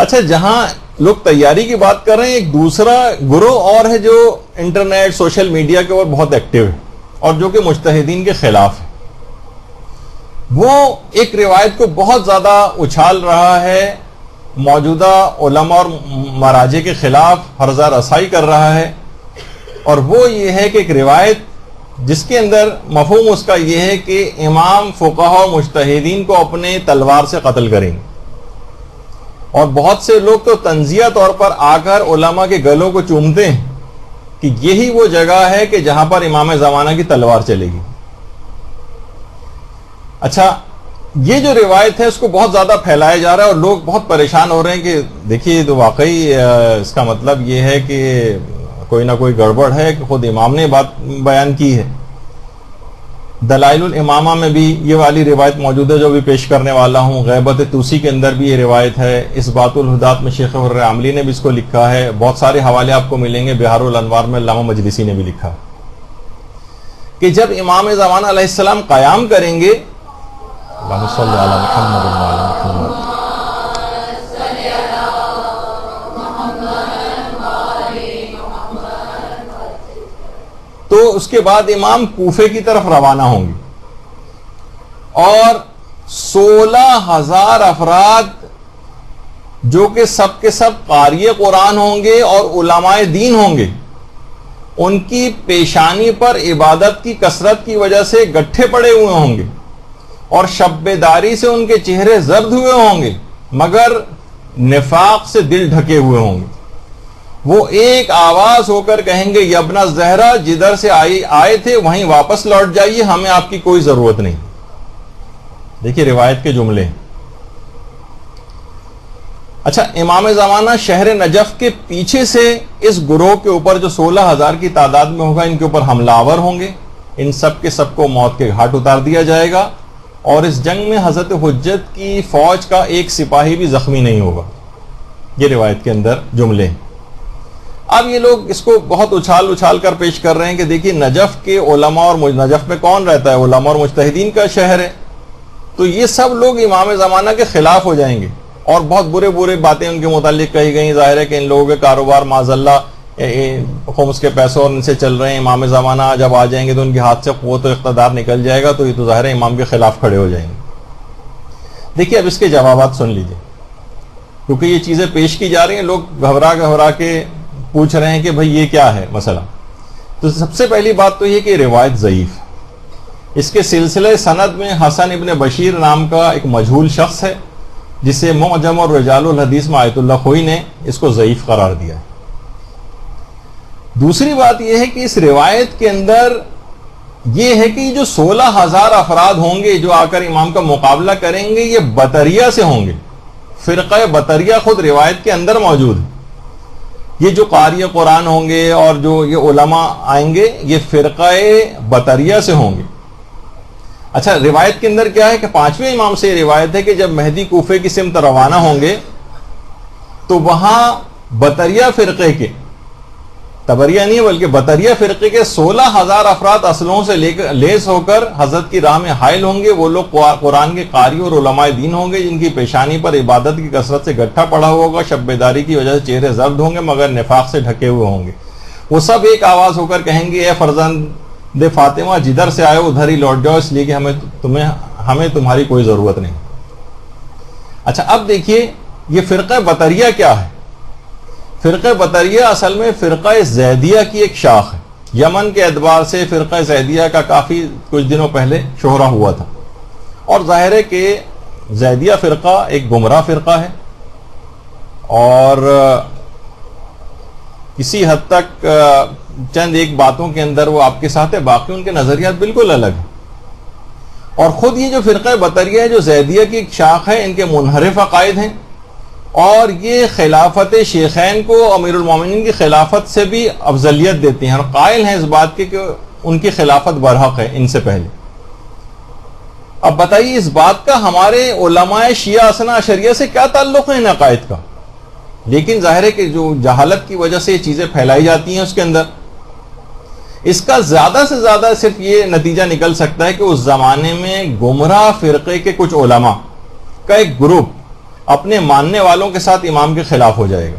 اچھا، جہاں لوگ تیاری کی بات کر رہے ہیں، ایک دوسرا گروہ اور ہے جو انٹرنیٹ سوشل میڈیا کے اوپر بہت ایکٹیو ہے اور جو کہ مجتہدین کے خلاف ہے. وہ ایک روایت کو بہت زیادہ اچھال رہا ہے، موجودہ علماء اور مراجع کے خلاف ہرزہ رسائی کر رہا ہے. اور وہ یہ ہے کہ ایک روایت جس کے اندر مفہوم اس کا یہ ہے کہ امام فقہا اور مجتہدین کو اپنے تلوار سے قتل کریں گے. اور بہت سے لوگ تو تنزیہ طور پر آ کر علماء کے گلوں کو چومتے ہیں کہ یہی وہ جگہ ہے کہ جہاں پر امام زمانہ کی تلوار چلے گی. اچھا، یہ جو روایت ہے اس کو بہت زیادہ پھیلایا جا رہا ہے اور لوگ بہت پریشان ہو رہے ہیں کہ دیکھیے تو واقعی اس کا مطلب یہ ہے کہ کوئی نہ کوئی گڑبڑ ہے کہ خود امام نے بات بیان کی ہے. دلائل الامامہ میں بھی یہ والی روایت موجود ہے جو بھی پیش کرنے والا ہوں. غیبت توسی کے اندر بھی یہ روایت ہے. اس بات الہدات میں شیخ عاملی نے بھی اس کو لکھا ہے. بہت سارے حوالے آپ کو ملیں گے. بہار الانوار میں علامہ مجلسی نے بھی لکھا کہ جب امام زمانہ علیہ السلام قیام کریں گے، اللہم صلی علی محمد و علی محمد، تو اس کے بعد امام کوفے کی طرف روانہ ہوں گے اور 16,000 افراد جو کہ سب کے سب قاری قرآن ہوں گے اور علماء دین ہوں گے، ان کی پیشانی پر عبادت کی کثرت کی وجہ سے گٹھے پڑے ہوئے ہوں گے اور شب بیداری سے ان کے چہرے زرد ہوئے ہوں گے، مگر نفاق سے دل ڈھکے ہوئے ہوں گے. وہ ایک آواز ہو کر کہیں گے، یا ابن زہرا، جدھر سے آئے تھے وہیں واپس لوٹ جائیے، ہمیں آپ کی کوئی ضرورت نہیں. دیکھیے روایت کے جملے. اچھا، امام زمانہ شہر نجف کے پیچھے سے اس گروہ کے اوپر جو 16,000 کی تعداد میں ہوگا، ان کے اوپر حملہ آور ہوں گے. ان سب کے سب کو موت کے گھاٹ اتار دیا جائے گا اور اس جنگ میں حضرت حجت کی فوج کا ایک سپاہی بھی زخمی نہیں ہوگا. یہ روایت کے اندر جملے ہیں. اب یہ لوگ اس کو بہت اچھال کر پیش کر رہے ہیں کہ دیکھیے نجف کے علماء اور نجف میں کون رہتا ہے؟ علماء اور مجتہدین کا شہر ہے. تو یہ سب لوگ امام زمانہ کے خلاف ہو جائیں گے اور بہت برے باتیں ان کے متعلق کہی گئیں. ظاہر ہے کہ ان لوگوں کے کاروبار معاذ اللہ خمس کے پیسوں اور ان سے چل رہے ہیں. امام زمانہ جب آ جائیں گے تو ان کے ہاتھ سے قوت و اقتدار نکل جائے گا، تو یہ تو ظاہر ہے امام کے خلاف کھڑے ہو جائیں گے. دیکھیے اب اس کے جوابات سن لیجئے، کیونکہ یہ چیزیں پیش کی جا رہی ہیں. لوگ گھبرا کے پوچھ رہے ہیں کہ بھئی یہ کیا ہے مسئلہ. تو سب سے پہلی بات تو یہ کہ روایت ضعیف. اس کے سلسلے سند میں حسن ابن بشیر نام کا ایک مجہول شخص ہے، جسے معجم اور رجال الحدیث میں آیت اللہ خوئی نے اس کو ضعیف قرار دیا ہے. دوسری بات یہ ہے کہ اس روایت کے اندر یہ ہے کہ جو 16,000 افراد ہوں گے جو آ کر امام کا مقابلہ کریں گے، یہ بطریہ سے ہوں گے. فرقہ بطریہ خود روایت کے اندر موجود ہے. یہ جو قاری قرآن ہوں گے اور جو یہ علماء آئیں گے، یہ فرقہ بطریہ سے ہوں گے. اچھا، روایت کے اندر کیا ہے کہ 5ویں امام سے یہ روایت ہے کہ جب مہدی کوفے کی سمت روانہ ہوں گے تو وہاں بطریہ فرقے کے، تبریہ نہیں بلکہ بطریہ فرقے کے 16,000 افراد اسلحوں سے لیس ہو کر حضرت کی راہ میں حائل ہوں گے. وہ لوگ قرآن کے قاری اور علماء دین ہوں گے جن کی پیشانی پر عبادت کی کثرت سے گٹھا پڑا ہوگا، شب بیداری کی وجہ سے چہرے زرد ہوں گے مگر نفاق سے ڈھکے ہوئے ہوں گے. وہ سب ایک آواز ہو کر کہیں گے، اے فرزند فاطمہ، جدھر سے آئے ادھر ہی لوٹ جاؤ، اس لیے کہ ہمیں تمہاری کوئی ضرورت نہیں. اچھا، اب دیکھیے یہ فرقہ بطریہ کیا ہے. فرقہ بطریہ اصل میں فرقہ زیدیہ کی ایک شاخ ہے. یمن کے اعتبار سے فرقہ زیدیہ کا کافی کچھ دنوں پہلے شہرہ ہوا تھا، اور ظاہر ہے کہ زیدیہ فرقہ ایک گمراہ فرقہ ہے اور کسی حد تک چند ایک باتوں کے اندر وہ آپ کے ساتھ ہے، باقی ان کے نظریات بالکل الگ ہیں. اور خود یہ جو فرقہ بطریہ ہے جو زیدیہ کی ایک شاخ ہے، ان کے منحرف عقائد ہیں اور یہ خلافت شیخین کو امیر المومنین کی خلافت سے بھی افضلیت دیتے ہیں اور قائل ہیں اس بات کے کہ ان کی خلافت برحق ہے ان سے پہلے. اب بتائیے اس بات کا ہمارے علماء شیعہ اثنا عشریہ سے کیا تعلق ہے ان عقائد کا؟ لیکن ظاہر ہے کہ جو جہالت کی وجہ سے یہ چیزیں پھیلائی جاتی ہیں اس کے اندر. اس کا زیادہ سے زیادہ صرف یہ نتیجہ نکل سکتا ہے کہ اس زمانے میں گمراہ فرقے کے کچھ علماء کا ایک گروپ اپنے ماننے والوں کے ساتھ امام کے خلاف ہو جائے گا.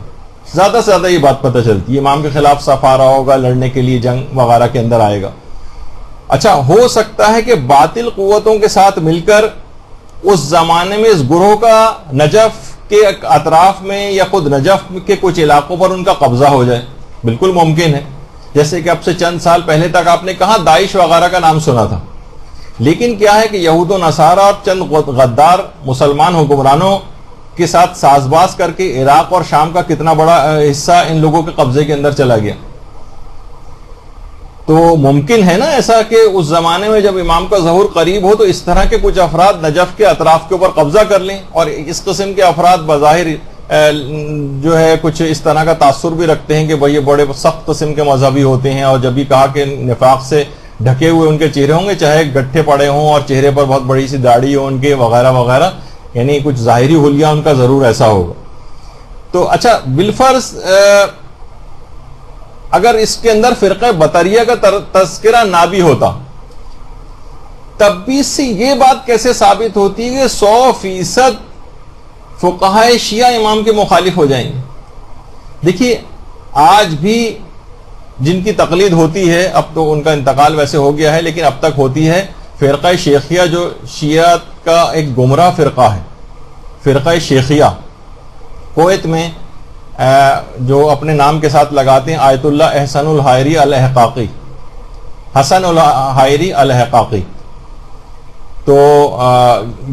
زیادہ سے زیادہ یہ بات پتہ چلتی ہے, امام کے خلاف صف آ رہا ہوگا, لڑنے کے لیے جنگ وغیرہ کے اندر آئے گا. اچھا, ہو سکتا ہے کہ باطل قوتوں کے ساتھ مل کر اس زمانے میں اس گروہ کا نجف کے اطراف میں یا خود نجف کے کچھ علاقوں پر ان کا قبضہ ہو جائے, بالکل ممکن ہے. جیسے کہ اب سے چند سال پہلے تک آپ نے کہاں داعش وغیرہ کا نام سنا تھا, لیکن کیا ہے کہ یہود و نصارہ اور چند غدار مسلمان حکمرانوں کے ساتھ ساز باز کر کے عراق اور شام کا کتنا بڑا حصہ ان لوگوں کے قبضے کے اندر چلا گیا. تو ممکن ہے نا ایسا کہ اس زمانے میں جب امام کا ظہور قریب ہو تو اس طرح کے کچھ افراد نجف کے اطراف کے اوپر قبضہ کر لیں, اور اس قسم کے افراد بظاہر جو ہے کچھ اس طرح کا تاثر بھی رکھتے ہیں کہ بھئی یہ بڑے سخت قسم کے مذہبی ہوتے ہیں, اور جب بھی کہا کہ نفاق سے ڈھکے ہوئے ان کے چہرے ہوں گے, چاہے گٹھے پڑے ہوں اور چہرے پر بہت بڑی سی داڑھی ہو ان کے وغیرہ وغیرہ, یعنی کچھ ظاہری حلیہ ان کا ضرور ایسا ہوگا. تو اچھا, بالفرض اگر اس کے اندر فرقہ بطریہ کا تذکرہ نہ بھی ہوتا, تب بھی سے یہ بات کیسے ثابت ہوتی ہے کہ 100% فقہائے شیعہ امام کے مخالف ہو جائیں گے؟ دیکھیے, آج بھی جن کی تقلید ہوتی ہے, اب تو ان کا انتقال ویسے ہو گیا ہے, لیکن اب تک ہوتی ہے, فرقہ شیخیہ جو شیعہ کا ایک گمراہ فرقہ ہے, فرقہ شیخیہ کویت میں جو اپنے نام کے ساتھ لگاتے ہیں آیت اللہ احسن الحائری الحقاقی, حسن الحائری الحقاقی. تو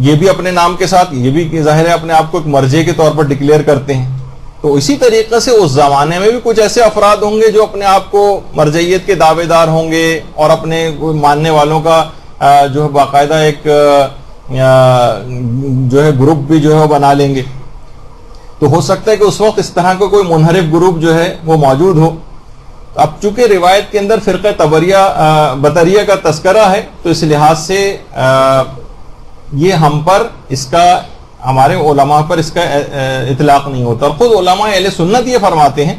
یہ بھی اپنے نام کے ساتھ, یہ بھی ظاہر ہے اپنے آپ کو ایک مرجع کے طور پر ڈکلیئر کرتے ہیں. تو اسی طریقے سے اس زمانے میں بھی کچھ ایسے افراد ہوں گے جو اپنے آپ کو مرجعیت کے دعوے دار ہوں گے, اور اپنے ماننے والوں کا جو ہے باقاعدہ ایک جو ہے گروپ بھی جو ہے وہ بنا لیں گے. تو ہو سکتا ہے کہ اس وقت اس طرح کا کوئی منحرف گروپ جو ہے وہ موجود ہو. اب چونکہ روایت کے اندر فرقہ بطریہ کا تذکرہ ہے, تو اس لحاظ سے یہ ہم پر اس کا, ہمارے علماء پر اس کا اطلاق نہیں ہوتا. اور خود علماء اہل سنت یہ فرماتے ہیں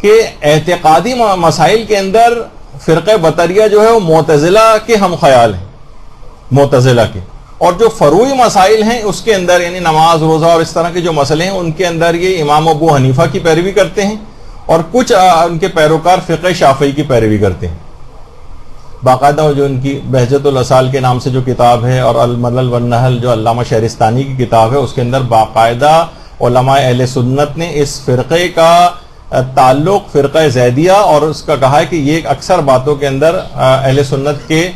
کہ اعتقادی مسائل کے اندر فرقہ بطریہ جو ہے وہ معتزلہ کے ہم خیال ہیں, معتزلہ کے. اور جو فروعی مسائل ہیں اس کے اندر, یعنی نماز روزہ اور اس طرح کے جو مسئلے ہیں, ان کے اندر یہ امام ابو حنیفہ کی پیروی کرتے ہیں, اور کچھ ان کے پیروکار فقہ شافعی کی پیروی کرتے ہیں. باقاعدہ جو ان کی بہجت الاصال کے نام سے جو کتاب ہے, اور الملل والنحل جو علامہ شہرستانی کی کتاب ہے, اس کے اندر باقاعدہ علماء اہل سنت نے اس فرقے کا تعلق فرقہ زیدیہ اور اس کا کہا ہے کہ یہ اکثر باتوں کے اندر اہل سنت کے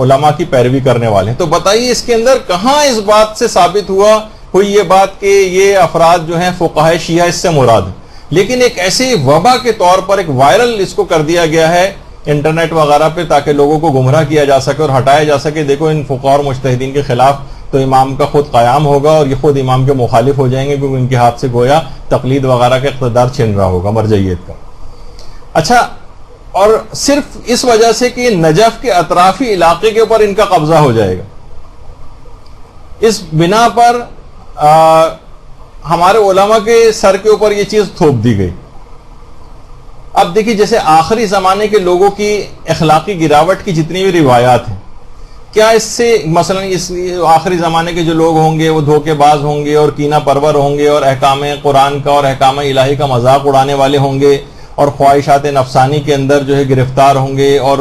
علماء کی پیروی کرنے والے ہیں. تو بتائیے اس کے اندر کہاں اس بات سے ثابت ہوئی یہ بات کہ یہ افراد جو ہیں فقہائے شیعہ اس سے مراد ہیں. لیکن ایک ایسی وبا کے طور پر ایک وائرل اس کو کر دیا گیا ہے انٹرنیٹ وغیرہ پہ, تاکہ لوگوں کو گمراہ کیا جا سکے اور ہٹایا جا سکے. دیکھو ان فقہاء اور مجتہدین کے خلاف تو امام کا خود قیام ہوگا, اور یہ خود امام کے مخالف ہو جائیں گے, کیونکہ ان کے ہاتھ سے گویا تقلید وغیرہ کا اقتدار چھن رہا ہوگا, مرجعیت کا. اچھا, اور صرف اس وجہ سے کہ نجف کے اطرافی علاقے کے اوپر ان کا قبضہ ہو جائے گا, اس بنا پر ہمارے علماء کے سر کے اوپر یہ چیز تھوپ دی گئی. اب دیکھیے, جیسے آخری زمانے کے لوگوں کی اخلاقی گراوٹ کی جتنی بھی روایات ہیں, کیا اس سے مثلا اس آخری زمانے کے جو لوگ ہوں گے وہ دھوکے باز ہوں گے اور کینہ پرور ہوں گے, اور احکام قرآن کا اور احکام الہی کا مذاق اڑانے والے ہوں گے, اور خواہشات نفسانی کے اندر جو ہے گرفتار ہوں گے, اور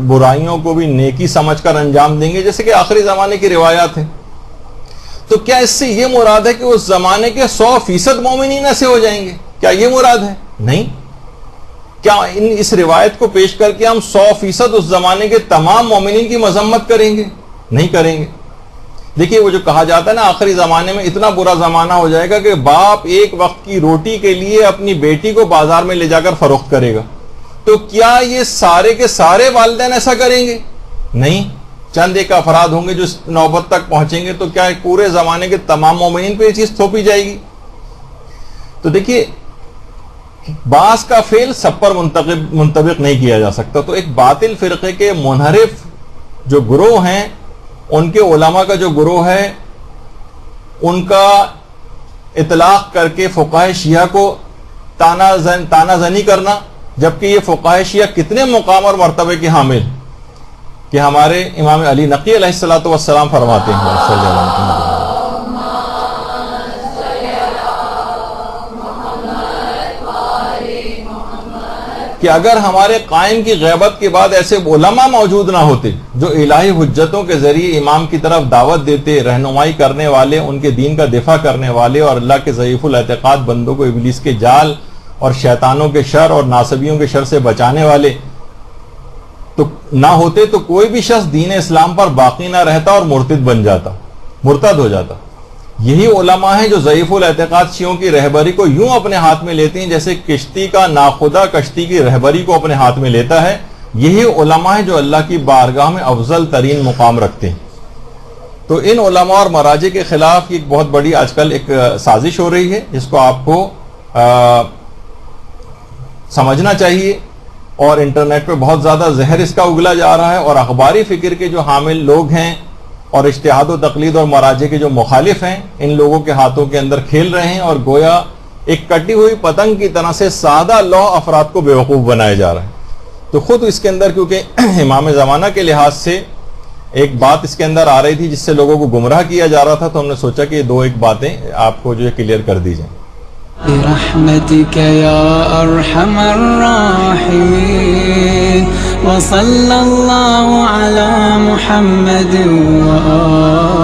برائیوں کو بھی نیکی سمجھ کر انجام دیں گے, جیسے کہ آخری زمانے کی روایات ہیں. تو کیا اس سے یہ مراد ہے کہ اس زمانے کے 100% مومنین ایسے ہو جائیں گے؟ کیا یہ مراد ہے؟ نہیں. کیا اس روایت کو پیش کر کے ہم 100% اس زمانے کے تمام مومنین کی مذمت کریں گے؟ نہیں کریں گے. دیکھیے, وہ جو کہا جاتا ہے نا آخری زمانے میں اتنا برا زمانہ ہو جائے گا کہ باپ ایک وقت کی روٹی کے لیے اپنی بیٹی کو بازار میں لے جا کر فروخت کرے گا. تو کیا یہ سارے کے سارے والدین ایسا کریں گے؟ نہیں. چند ایک افراد ہوں گے جو اس نوبت تک پہنچیں گے. تو کیا پورے زمانے کے تمام مومنین پہ یہ چیز تھوپی جائے گی؟ تو دیکھیے, بعض کا فعل سب پر منطبق نہیں کیا جا سکتا. تو ایک باطل فرقے کے منحرف جو گروہ ہیں, ان کے علماء کا جو گروہ ہے, ان کا اطلاق کر کے فقہائے شیعہ کو تانا زنی کرنا, جبکہ یہ فقہائے شیعہ کتنے مقام اور مرتبے کے حامل کہ ہمارے امام علی نقی علیہ الصلوۃ والسلام فرماتے ہیں کہ اگر ہمارے قائم کی غیبت کے بعد ایسے علماء موجود نہ ہوتے جو الہی حجتوں کے ذریعے امام کی طرف دعوت دیتے، رہنمائی کرنے والے، ان کے دین کا دفاع کرنے والے اور اللہ کے ضعیف الاعتقاد بندوں کو ابلیس کے جال اور شیطانوں کے شر اور ناصبیوں کے شر سے بچانے والے تو نہ ہوتے، تو کوئی بھی شخص دین اسلام پر باقی نہ رہتا اور مرتد ہو جاتا۔ یہی علماء ہیں جو ضعیف الاعتقاد شیعوں کی رہبری کو یوں اپنے ہاتھ میں لیتے ہیں جیسے کشتی کا ناخدا کشتی کی رہبری کو اپنے ہاتھ میں لیتا ہے۔ یہی علماء ہیں جو اللہ کی بارگاہ میں افضل ترین مقام رکھتے ہیں۔ تو ان علماء اور مراجع کے خلاف ایک بہت بڑی آج کل ایک سازش ہو رہی ہے جس کو آپ کو سمجھنا چاہیے، اور انٹرنیٹ پہ بہت زیادہ زہر اس کا اگلا جا رہا ہے، اور اخباری فکر کے جو حامل لوگ ہیں اور اجتہاد و تقلید اور مراجع کے جو مخالف ہیں ان لوگوں کے ہاتھوں کے اندر کھیل رہے ہیں، اور گویا ایک کٹی ہوئی پتنگ کی طرح سے سادہ لو افراد کو بیوقوف بنایا جا رہا ہے۔ تو خود اس کے اندر کیونکہ امام زمانہ کے لحاظ سے ایک بات اس کے اندر آ رہی تھی جس سے لوگوں کو گمراہ کیا جا رہا تھا، تو ہم نے سوچا کہ یہ ایک باتیں آپ کو جو ہے کلیئر کر دی جائیں۔ برحمتك يا أرحم الراحمين وصلى الله على محمد وآله